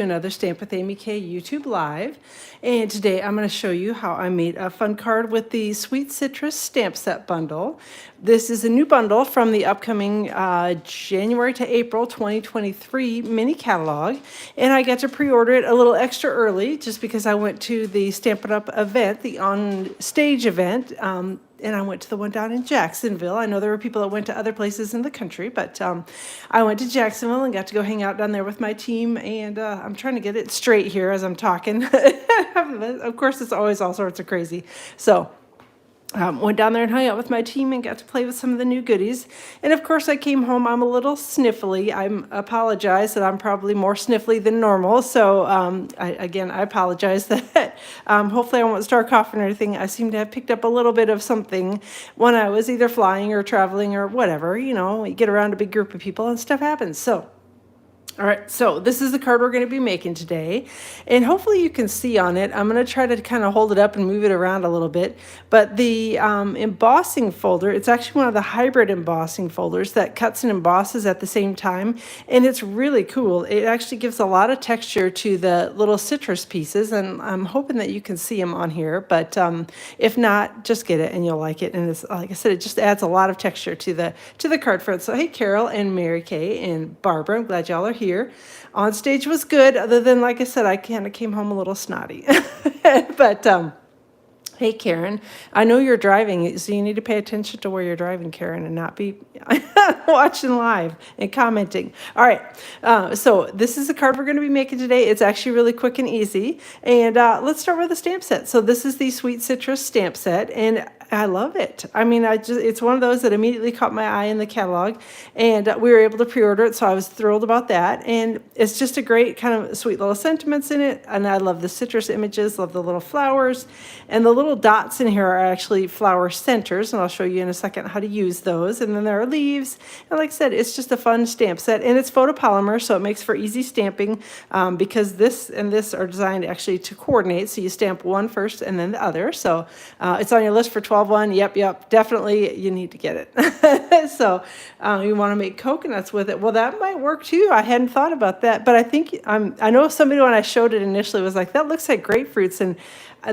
Another Stamp with Amy K YouTube Live, and today I'm going to show you how I made a fun card with the Sweet Citrus Stamp Set Bundle. This is a new bundle from the upcoming January to April 2023 mini catalog, and I got to pre-order it a little extra early just because I went to the Stampin' Up! Event, the on-stage event, and I went to the one down in Jacksonville. I know there were people that went to other places in the country, but I went to Jacksonville and got to go hang out down there with my team, and I'm trying to get it straight here as I'm talking. Of course, it's always all sorts of crazy. So went down there and hung out with my team and got to play with some of the new goodies. And of course, I came home, I'm a little sniffly. I apologize that I'm probably more sniffly than normal. So I apologize that hopefully I won't start coughing or anything. I seem to have picked up a little bit of something when I was either flying or traveling or whatever. You know, you get around a big group of people and stuff happens. So all right, so this is the card we're going to be making today, and hopefully you can see on it. I'm going to try to kind of hold it up and move it around a little bit, but the embossing folder, it's actually one of the hybrid embossing folders that cuts and embosses at the same time, and it's really cool. It actually gives a lot of texture to the little citrus pieces, and I'm hoping that you can see them on here, but if not, just get it and you'll like it. And it's, like I said, it just adds a lot of texture to the card front. So hey, Carol and Mary Kay and Barbara, I'm glad y'all are here. On stage was good, other than, like I said, I kind of came home a little snotty. But hey, Karen, I know you're driving, so you need to pay attention to where you're driving, Karen, and not be watching live and commenting. All right, so this is the card we're going to be making today. It's actually really quick and easy. And let's start with the stamp set. So this is the Sweet Citrus stamp set, and I love it. I mean, it's one of those that immediately caught my eye in the catalog, and we were able to pre-order it, so I was thrilled about that. And it's just a great kind of sweet little sentiments in it, and I love the citrus images, love the little flowers, and the little dots in here are actually flower centers, and I'll show you in a second how to use those. And then there are leaves, and like I said, it's just a fun stamp set, and it's photopolymer, so it makes for easy stamping because this and this are designed actually to coordinate, so you stamp one first and then the other. So it's on your list for 12-1. Yep, definitely you need to get it. So you want to make coconuts with it. Well, that might work too. I hadn't thought about that, but I think I know somebody when I showed it initially was like, that looks like grapefruits, and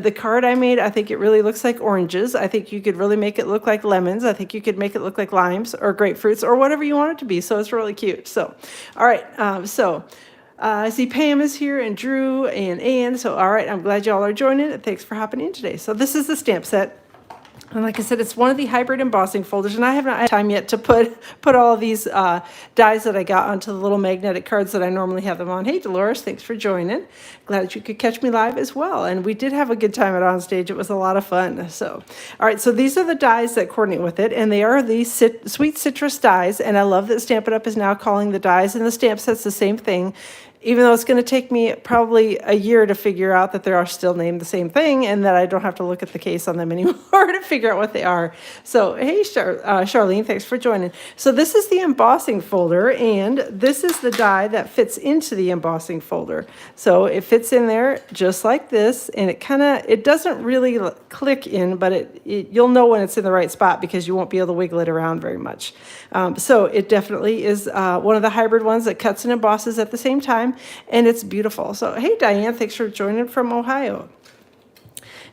the card I made, I think it really looks like oranges. I think you could really make it look like lemons. I think you could make it look like limes or grapefruits or whatever you want it to be. So it's really cute. So, all right. I see Pam is here, and Drew and Ann. So, all right. I'm glad y'all are joining, and thanks for hopping in today. So this is the stamp set. And like I said, it's one of the hybrid embossing folders, and I have not had time yet to put all of these dies that I got onto the little magnetic cards that I normally have them on. Hey, Dolores, thanks for joining. Glad that you could catch me live as well. And we did have a good time at On Stage. It was a lot of fun. So, all right, so these are the dies that coordinate with it, and they are the Sweet Citrus dies, and I love that Stampin' Up! Is now calling the dies and the stamp sets the same thing, even though it's going to take me probably a year to figure out that they are still named the same thing and that I don't have to look at the case on them anymore to figure out what they are. So, hey, Charlene, thanks for joining. So this is the embossing folder, and this is the die that fits into the embossing folder. So it fits in there just like this, and it doesn't really click in, but you'll know when it's in the right spot because you won't be able to wiggle it around very much. So it definitely is one of the hybrid ones that cuts and embosses at the same time. And it's beautiful. So, hey, Diane, thanks for joining from Ohio.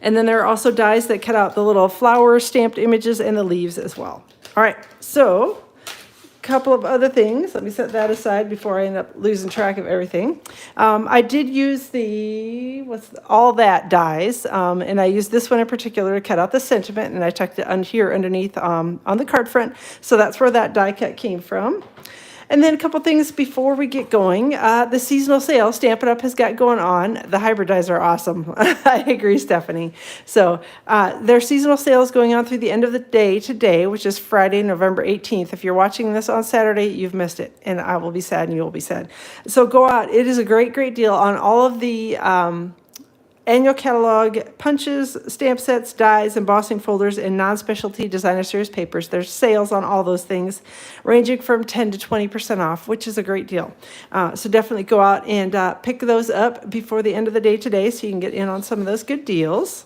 And then there are also dies that cut out the little flower stamped images and the leaves as well. All right, so a couple of other things. Let me set that aside before I end up losing track of everything. I did use all that dies, and I used this one in particular to cut out the sentiment, and I tucked it here underneath on the card front. So that's where that die cut came from. And then a couple things before we get going. The seasonal sale Stampin' Up! Has got going on. The hybrid dies are awesome. I agree, Stephanie. So their seasonal sale is going on through the end of the day today, which is Friday, November 18th. If you're watching this on Saturday, you've missed it, and I will be sad and you will be sad. So go out. It is a great, great deal on all of the annual catalog punches, stamp sets, dies, embossing folders, and non-specialty designer series papers. There's sales on all those things, ranging from 10 to 20% off, which is a great deal. So definitely go out and pick those up before the end of the day today so you can get in on some of those good deals.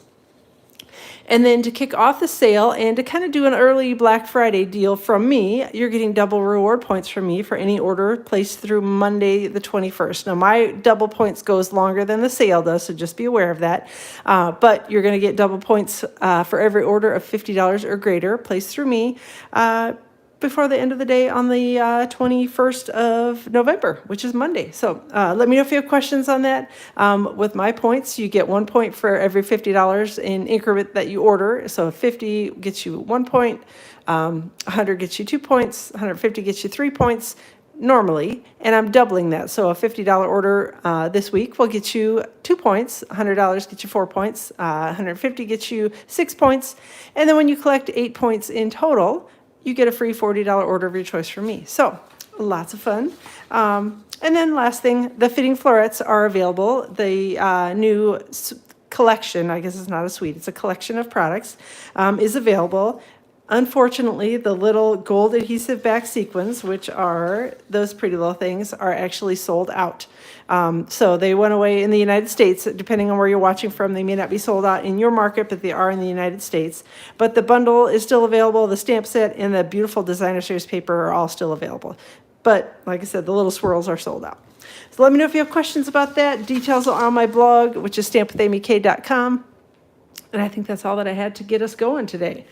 And then to kick off the sale and to kind of do an early Black Friday deal from me, you're getting double reward points from me for any order placed through Monday the 21st. Now, my double points goes longer than the sale does, so just be aware of that. But you're going to get double points for every order of $50 or greater placed through me before the end of the day on the 21st of November, which is Monday. So let me know if you have questions on that. With my points, you get 1 point for every $50 in increment that you order. So 50 gets you 1 point, 100 gets you 2 points, 150 gets you 3 points normally, and I'm doubling that. So a $50 order this week will get you 2 points, $100 gets you 4 points, 150 gets you 6 points, and then when you collect 8 points in total, you get a free $40 order of your choice from me. So lots of fun. And then last thing, the fitting florets are available. The new collection, I guess it's not a suite, it's a collection of products, is available. Unfortunately, the little gold adhesive back sequins, which are those pretty little things, are actually sold out. So they went away in the United States. Depending on where you're watching from, they may not be sold out in your market, but they are in the United States. But the bundle is still available. The stamp set and the beautiful designer series paper are all still available. But like I said, the little swirls are sold out. So let me know if you have questions about that. Details are on my blog, which is stampwithamyk.com. And I think that's all that I had to get us going today.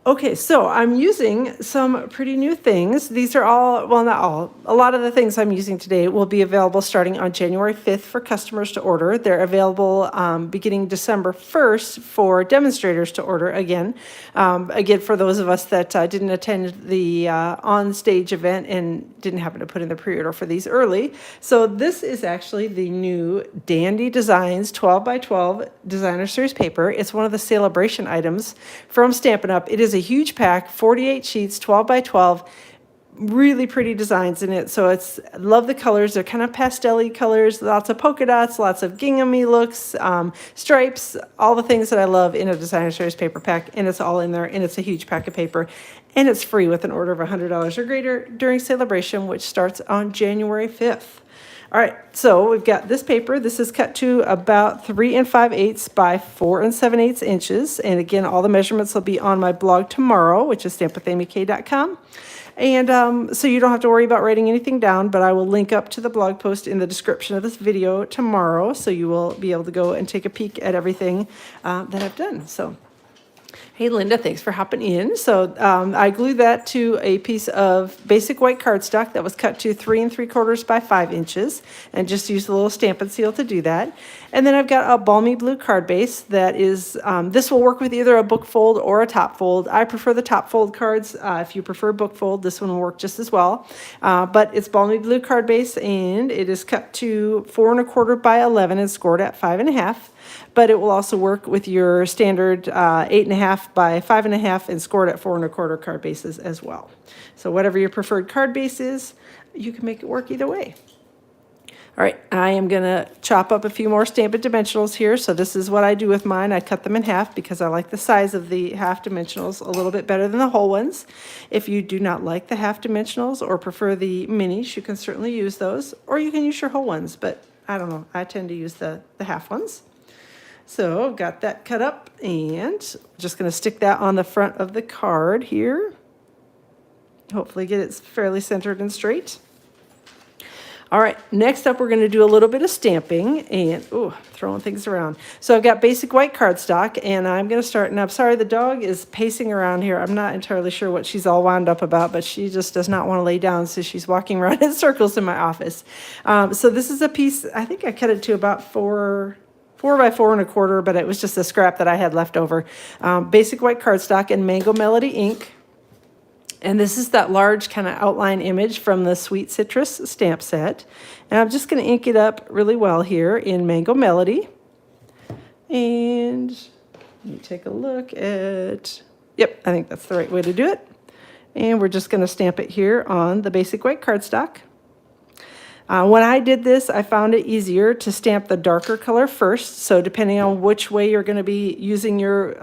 Okay, so I'm using some pretty new things. These are all, well, not all. A lot of the things I'm using today will be available starting on January 5th for customers to order. They're available beginning December 1st for demonstrators to order again. Again, for those of us that didn't attend the on-stage event and didn't happen to put in the pre-order for these early. So this is actually the new Dandy Designs 12 by 12 designer series paper. It's one of the celebration items from Stampin' Up. It is a huge pack, 48 sheets, 12 by 12, really pretty designs in it. So I love the colors. They're kind of pastel-y colors, lots of polka dots, lots of gingham-y looks, stripes, all the things that I love in a designer series paper pack, and it's all in there, and it's a huge pack of paper, and it's free with an order of $100 or greater during celebration, which starts on January 5th. All right, so we've got this paper. This is cut to about 3 5/8 by 4 7/8 inches. And again, all the measurements will be on my blog tomorrow, which is stampwithamyk.com. And so you don't have to worry about writing anything down, but I will link up to the blog post in the description of this video tomorrow, so you will be able to go and take a peek at everything that I've done. So. Hey, Linda, thanks for hopping in. So I glued that to a piece of basic white cardstock that was cut to 3 3/4 by 5 inches, and just used a little Stampin' Seal to do that. And then I've got a balmy blue card base that is, this will work with either a book fold or a top fold. I prefer the top fold cards. If you prefer book fold, this one will work just as well. But it's balmy blue card base, and it is cut to 4 1/4 by 11 and scored at 5 1/2. But it will also work with your standard 8 1/2 by 5 1/2 and scored at 4 1/4 card bases as well. So whatever your preferred card base is, you can make it work either way. All right, I am going to chop up a few more Stampin' Dimensionals here. So this is what I do with mine. I cut them in half because I like the size of the half dimensionals a little bit better than the whole ones. If you do not like the half dimensionals or prefer the minis, you can certainly use those, or you can use your whole ones, but I don't know. I tend to use the half ones. So got that cut up, and just going to stick that on the front of the card here. Hopefully get it fairly centered and straight. All right, next up we're going to do a little bit of stamping and, throwing things around. So I've got basic white cardstock, and I'm going to start, and I'm sorry the dog is pacing around here. I'm not entirely sure what she's all wound up about, but she just does not want to lay down, so she's walking around in circles in my office. So this is a piece, I think I cut it to about 4 by 4 1/4, but it was just a scrap that I had left over. Basic white cardstock and Mango Melody ink. And this is that large kind of outline image from the Sweet Citrus stamp set. And I'm just going to ink it up really well here in Mango Melody. And let me take a look at, yep, I think that's the right way to do it. And we're just going to stamp it here on the basic white cardstock. When I did this, I found it easier to stamp the darker color first. So depending on which way you're going to be using your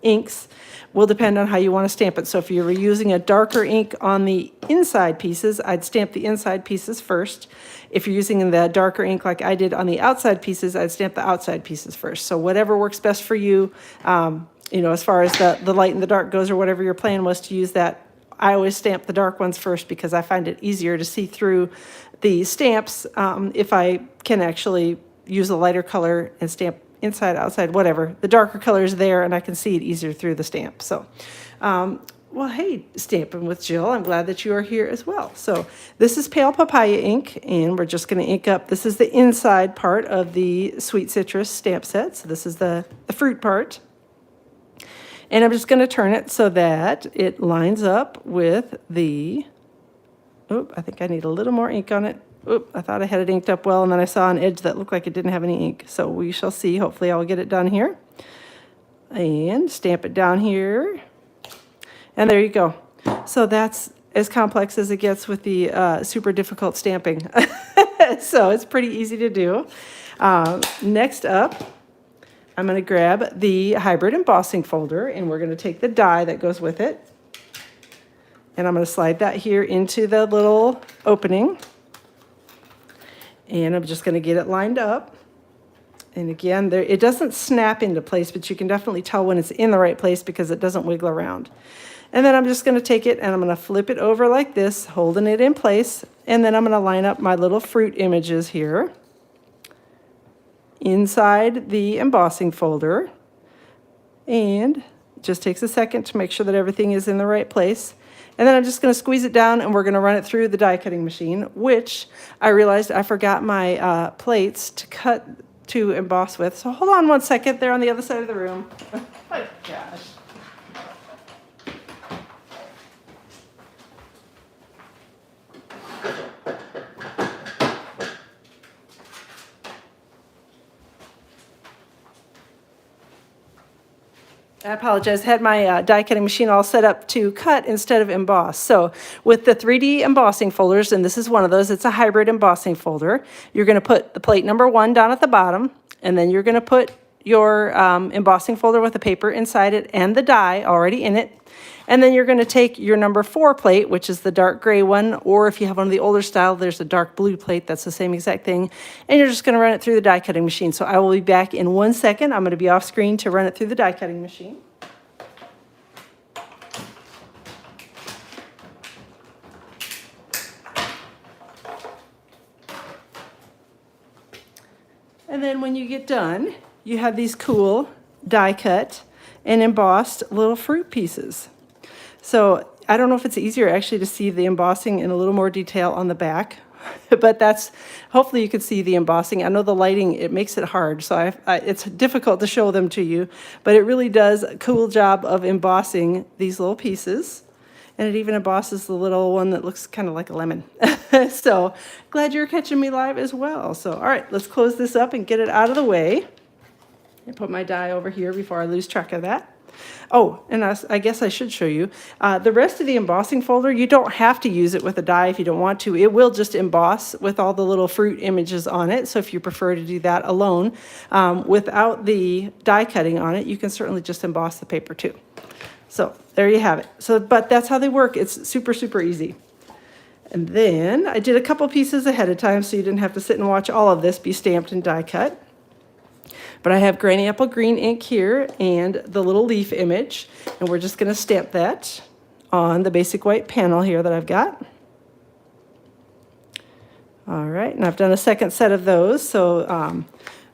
inks will depend on how you want to stamp it. So if you were using a darker ink on the inside pieces, I'd stamp the inside pieces first. If you're using the darker ink like I did on the outside pieces, I'd stamp the outside pieces first. So whatever works best for you, you know, as far as the light and the dark goes, or whatever your plan was to use that. I always stamp the dark ones first because I find it easier to see through the stamps if I can actually use a lighter color and stamp inside, outside, whatever. The darker color is there and I can see it easier through the stamp. So, well, hey, Stampin' with Jill, I'm glad that you are here as well. So this is pale papaya ink, and we're just going to ink up. This is the inside part of the Sweet Citrus stamp set. So this is the fruit part. And I'm just going to turn it so that it lines up with the, oh, I think I need a little more ink on it. Oop, I thought I had it inked up well, and then I saw an edge that looked like it didn't have any ink. So we shall see. Hopefully I'll get it done here. And stamp it down here. And there you go. So that's as complex as it gets with the super difficult stamping. So it's pretty easy to do. Next up, I'm going to grab the hybrid embossing folder, and we're going to take the die that goes with it. And I'm going to slide that here into the little opening. And I'm just going to get it lined up. And again, there, it doesn't snap into place, but you can definitely tell when it's in the right place because it doesn't wiggle around. And then I'm just going to take it and I'm going to flip it over like this, holding it in place. And then I'm going to line up my little fruit images here inside the embossing folder. And it just takes a second to make sure that everything is in the right place. And then I'm just going to squeeze it down and we're going to run it through the die cutting machine, which I realized I forgot my plates to emboss with. So hold on one second, they're on the other side of the room. Oh my gosh. I apologize. I had my die cutting machine all set up to cut instead of emboss. So with the 3D embossing folders, and this is one of those, it's a hybrid embossing folder. You're going to put the plate number 1 down at the bottom, and then you're going to put your embossing folder with the paper inside it and the die already in it. And then you're going to take your number 4 plate, which is the dark gray one, or if you have one of the older style, there's a dark blue plate. That's the same exact thing. And you're just going to run it through the die cutting machine. So I will be back in 1 second. I'm going to be off screen to run it through the die cutting machine. And then when you get done, you have these cool die cut and embossed little fruit pieces. So I don't know if it's easier actually to see the embossing in a little more detail on the back, but that's, hopefully you can see the embossing. I know the lighting, it makes it hard, so it's difficult to show them to you, but it really does a cool job of embossing these little pieces. And it even embosses the little one that looks kind of like a lemon. So glad you're catching me live as well. So all right, let's close this up and get it out of the way. And put my die over here before I lose track of that. Oh, and I guess I should show you. The rest of the embossing folder, you don't have to use it with a die if you don't want to. It will just emboss with all the little fruit images on it. So if you prefer to do that alone, without the die cutting on it, you can certainly just emboss the paper too. So there you have it. So, but that's how they work. It's super, super easy. And then I did a couple pieces ahead of time so you didn't have to sit and watch all of this be stamped and die cut. But I have Granny Apple Green ink here and the little leaf image, and we're just going to stamp that on the basic white panel here that I've got. All right, and I've done a second set of those, so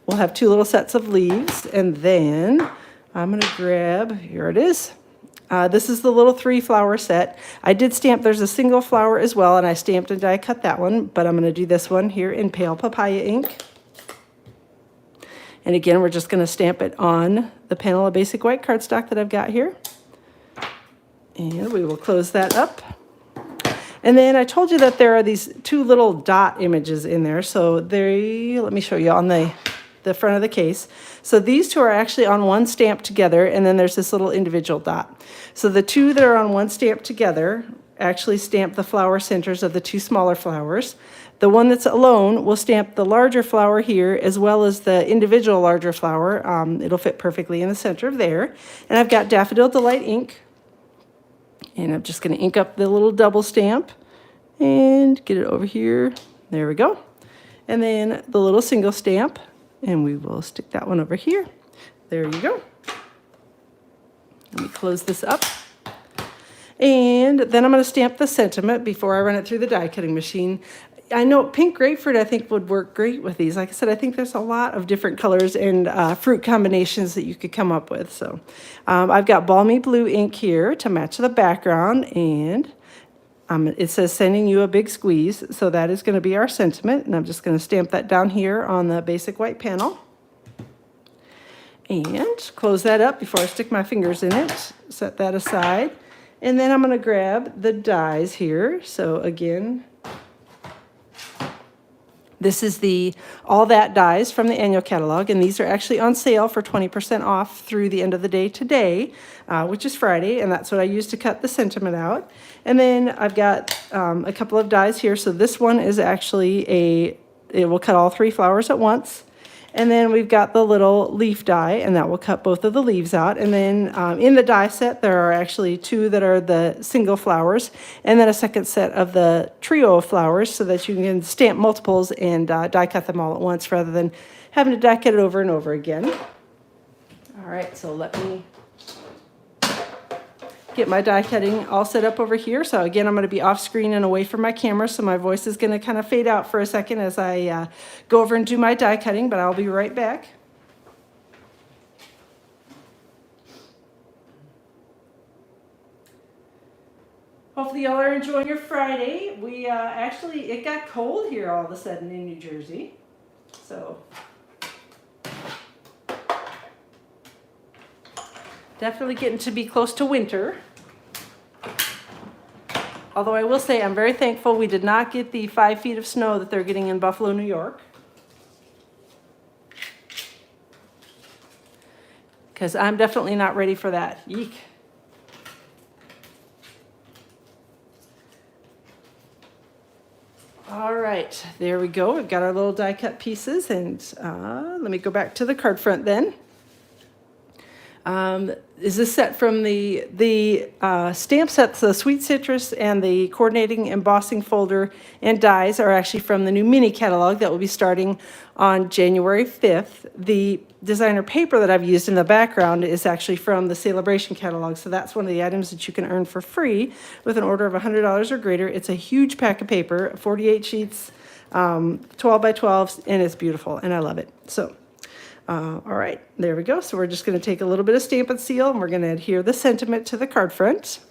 we'll have 2 little sets of leaves, and then I'm going to grab, here it is. This is the little 3-flower set. I did stamp, there's a single flower as well, and I stamped and die cut that one, but I'm going to do this one here in pale papaya ink. And again, we're just going to stamp it on the panel of basic white cardstock that I've got here. And we will close that up. And then I told you that there are these 2 little dot images in there. So let me show you on the front of the case. So these 2 are actually on one stamp together, and then there's this little individual dot. So the 2 that are on one stamp together actually stamp the flower centers of the 2 smaller flowers. The one that's alone will stamp the larger flower here as well as the individual larger flower. It'll fit perfectly in the center of there. And I've got Daffodil Delight ink. And I'm just going to ink up the little double stamp and get it over here. There we go. And then the little single stamp. And we will stick that one over here. There you go. Let me close this up. And then I'm going to stamp the sentiment before I run it through the die cutting machine. I know pink grapefruit I think would work great with these. Like I said, I think there's a lot of different colors and fruit combinations that you could come up with. So I've got balmy blue ink here to match the background, and it says sending you a big squeeze. So that is going to be our sentiment, and I'm just going to stamp that down here on the basic white panel. And close that up before I stick my fingers in it. Set that aside. And then I'm going to grab the dies here. So again, this is the All That dies from the annual catalog, and these are actually on sale for 20% off through the end of the day today, which is Friday, and that's what I use to cut the sentiment out. And then I've got a couple of dies here. So this one is actually it will cut all 3 flowers at once. And then we've got the little leaf die, and that will cut both of the leaves out. And then in the die set, there are actually 2 that are the single flowers, and then a second set of the trio of flowers so that you can stamp multiples and die cut them all at once rather than having to die cut it over and over again. All right, so let me get my die cutting all set up over here. So again, I'm going to be off screen and away from my camera, so my voice is going to kind of fade out for a second as I go over and do my die cutting, but I'll be right back. Hopefully y'all are enjoying your Friday. We actually, it got cold here all of a sudden in New Jersey. So definitely getting to be close to winter. Although I will say I'm very thankful we did not get the 5 feet of snow that they're getting in Buffalo, New York. Because I'm definitely not ready for that. Yeek. All right, there we go. We've got our little die cut pieces, and let me go back to the card front then. Is this set from the stamp sets, the Sweet Citrus and the coordinating embossing folder and dies are actually from the new mini catalog that will be starting on January 5th. The designer paper that I've used in the background is actually from the Celebration catalog, so that's one of the items that you can earn for free with an order of $100 or greater. It's a huge pack of paper, 48 sheets, 12 by 12s, and it's beautiful, and I love it. So all right, there we go. So we're just going to take a little bit of Stampin' Seal, and we're going to adhere the sentiment to the card front.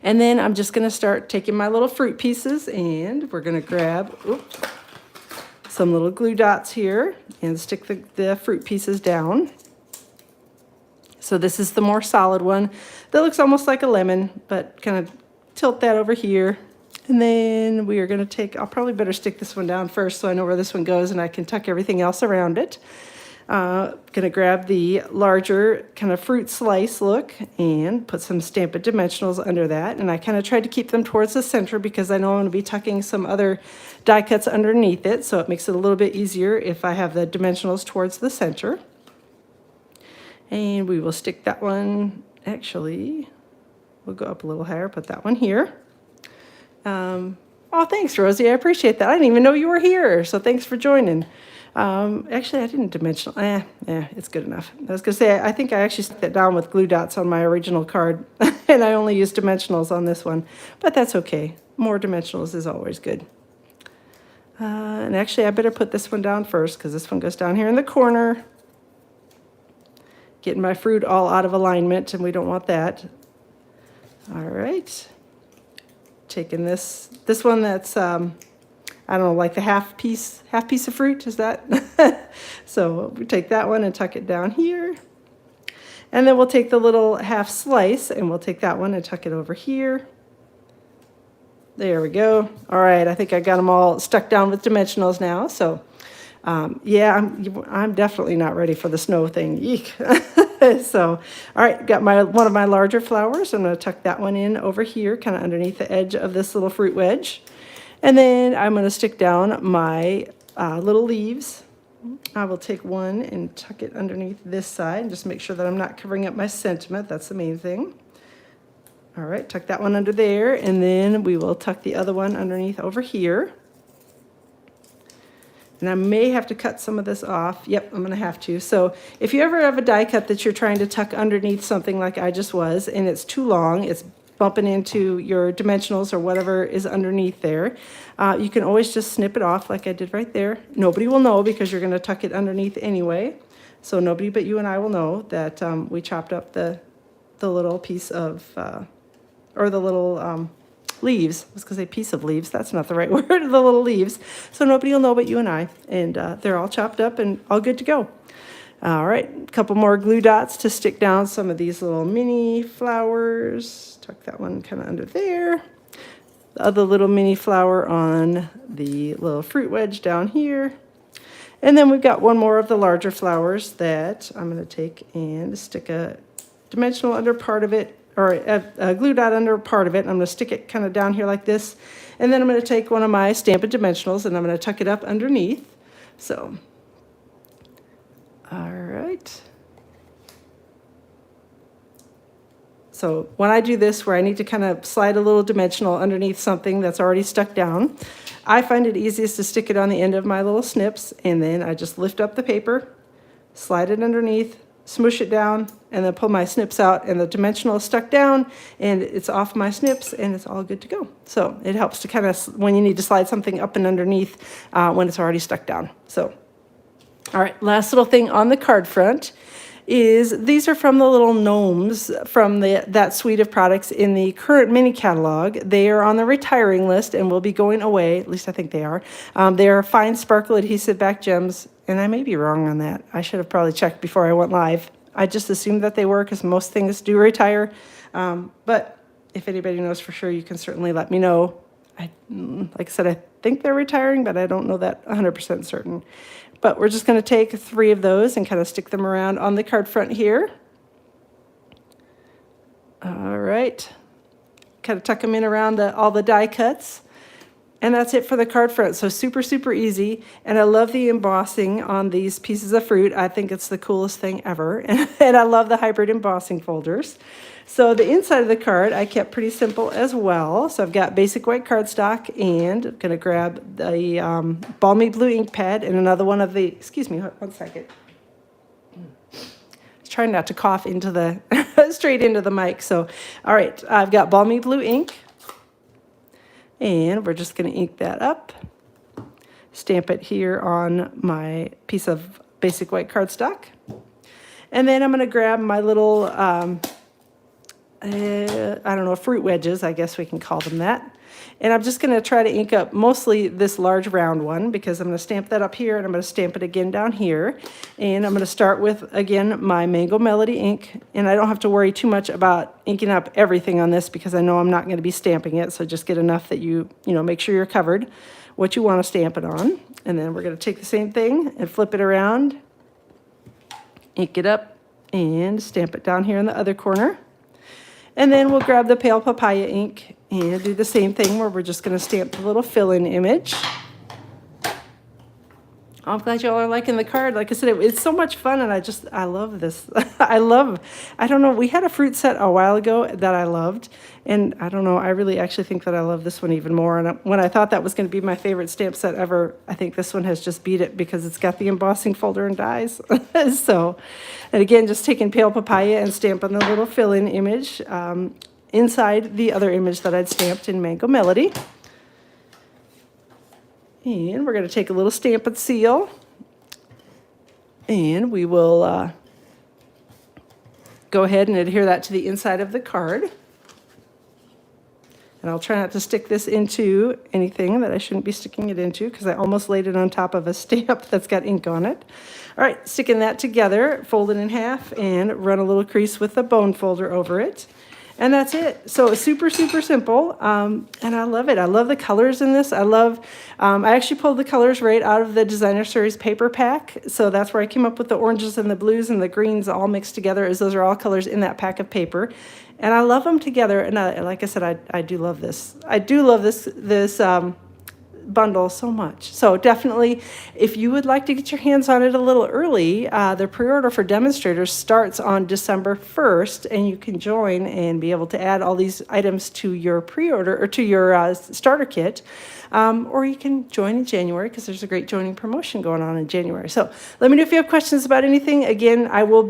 And then I'm just going to start taking my little fruit pieces, and we're going to grab some little glue dots here and stick the fruit pieces down. So this is the more solid one that looks almost like a lemon, but kind of tilt that over here. And then we are going to take, I'll probably better stick this one down first so I know where this one goes and I can tuck everything else around it. Going to grab the larger kind of fruit slice look and put some Stampin' Dimensionals under that. And I kind of tried to keep them towards the center because I know I'm going to be tucking some other die cuts underneath it. So it makes it a little bit easier if I have the dimensionals towards the center. And we will stick that one, actually, we'll go up a little higher, put that one here. Oh, thanks, Rosie. I appreciate that. I didn't even know you were here, so thanks for joining. Actually, I didn't dimensional. It's good enough. I was going to say, I think I actually stuck that down with glue dots on my original card, and I only used dimensionals on this one, but that's okay. More dimensionals is always good. And actually, I better put this one down first because this one goes down here in the corner. Getting my fruit all out of alignment, and we don't want that. All right. Taking this one that's I don't know, like the half piece of fruit, is that? So we take that one and tuck it down here, and then we'll take the little half slice and we'll take that one and tuck it over here. There we go. All right, I think I got them all stuck down with dimensionals now. So yeah, I'm definitely not ready for the snow thing. Eek. So, all right, got one of my larger flowers. I'm going to tuck that one in over here, kind of underneath the edge of this little fruit wedge. And then I'm going to stick down my little leaves. I will take one and tuck it underneath this side and just make sure that I'm not covering up my sentiment. That's the main thing. All right, tuck that one under there, and then we will tuck the other one underneath over here. And I may have to cut some of this off. Yep, I'm gonna have to. So if you ever have a die cut that you're trying to tuck underneath something like I just was, and it's too long, it's bumping into your dimensionals or whatever is underneath there, you can always just snip it off like I did right there. Nobody will know because you're gonna tuck it underneath anyway. So nobody but you and I will know that we chopped up the little piece of, or the little leaves. I was gonna say piece of leaves. That's not the right word, the little leaves. So nobody will know but you and I. And they're all chopped up and all good to go. All right, a couple more glue dots to stick down some of these little mini flowers. Tuck that one kind of under there. The other little mini flower on the little fruit wedge down here. And then we've got one more of the larger flowers that I'm going to take and stick a dimensional under part of it, or a glue dot under part of it. And I'm going to stick it kind of down here like this. And then I'm going to take one of my Stampin' dimensionals and I'm going to tuck it up underneath. So, all right. So when I do this, where I need to kind of slide a little dimensional underneath something that's already stuck down, I find it easiest to stick it on the end of my little snips, and then I just lift up the paper, slide it underneath, smoosh it down, and then pull my snips out, and the dimensional is stuck down, and it's off my snips, and it's all good to go. So it helps to kind of, when you need to slide something up and underneath, when it's already stuck down. So, all right, last little thing on the card front is these are from the little gnomes from that suite of products in the current mini catalog. They are on the retiring list and will be going away, at least I think they are. They are fine sparkle adhesive back gems, and I may be wrong on that. I should have probably checked before I went live. I just assumed that they were because most things do retire. But if anybody knows for sure, you can certainly let me know. Like I said, I think they're retiring, but I don't know that 100% certain. But we're just going to take 3 of those and kind of stick them around on the card front here. All right. Kind of tuck them in around all the die cuts. And that's it for the card front. So super, super easy. And I love the embossing on these pieces of fruit. I think it's the coolest thing ever. And I love the hybrid embossing folders. So the inside of the card I kept pretty simple as well. So I've got basic white cardstock, and I'm going to grab the balmy blue ink pad and another one of the, excuse me, one second. Trying not to cough into the, straight into the mic. So, all right, I've got balmy blue ink. And we're just going to ink that up, stamp it here on my piece of basic white cardstock. And then I'm going to grab my little, I don't know, fruit wedges, I guess we can call them that. And I'm just going to try to ink up mostly this large round one because I'm going to stamp that up here and I'm going to stamp it again down here. And I'm going to start with, again, my Mango Melody ink. And I don't have to worry too much about inking up everything on this because I know I'm not going to be stamping it. So just get enough that you make sure you're covered what you want to stamp it on. And then we're going to take the same thing and flip it around, ink it up, and stamp it down here in the other corner. And then we'll grab the pale papaya ink and do the same thing where we're just going to stamp the little fill-in image. I'm glad y'all are liking the card. Like I said, it's so much fun, and I love this. I don't know, we had a fruit set a while ago that I loved, and I don't know, I really actually think that I love this one even more. And when I thought that was going to be my favorite stamp set ever, I think this one has just beat it because it's got the embossing folder and dies. So, and again, just taking pale papaya and stamping the little fill-in image inside the other image that I'd stamped in Mango Melody. And we're going to take a little Stampin' seal, and we will go ahead and adhere that to the inside of the card. And I'll try not to stick this into anything that I shouldn't be sticking it into because I almost laid it on top of a stamp that's got ink on it. All right, sticking that together, fold it in half, and run a little crease with the bone folder over it. And that's it. So it's super, super simple, and I love it. I love the colors in this. I actually pulled the colors right out of the Designer Series paper pack, so that's where I came up with the oranges and the blues and the greens all mixed together, as those are all colors in that pack of paper. And I love them together, and like I said, I do love this. I do love this bundle so much. So definitely, if you would like to get your hands on it a little early, the pre-order for demonstrators starts on December 1st, and you can join and be able to add all these items to your pre-order or to your starter kit. Or you can join in January because there's a great joining promotion going on in January. So let me know if you have questions about anything. Again, I'll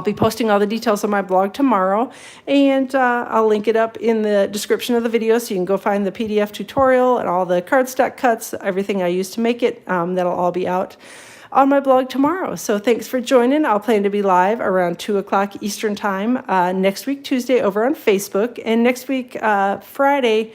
be posting all the details on my blog tomorrow, and I'll link it up in the description of the video so you can go find the PDF tutorial and all the cardstock cuts, everything I used to make it. That'll all be out on my blog tomorrow. So thanks for joining. I'll plan to be live around 2 o'clock Eastern time next week, Tuesday, over on Facebook. And next week, Friday,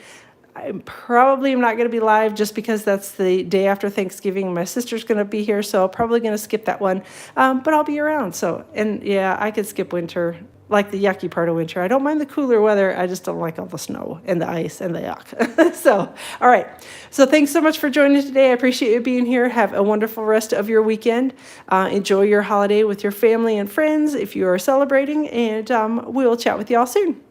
I probably am not going to be live just because that's the day after Thanksgiving. My sister's going to be here, so probably going to skip that one. But I'll be around. So, and yeah, I could skip winter, like the yucky part of winter. I don't mind the cooler weather. I just don't like all the snow and the ice and the yuck. So, all right. So thanks so much for joining today. I appreciate you being here. Have a wonderful rest of your weekend. Enjoy your holiday with your family and friends if you are celebrating, and we'll chat with you all soon.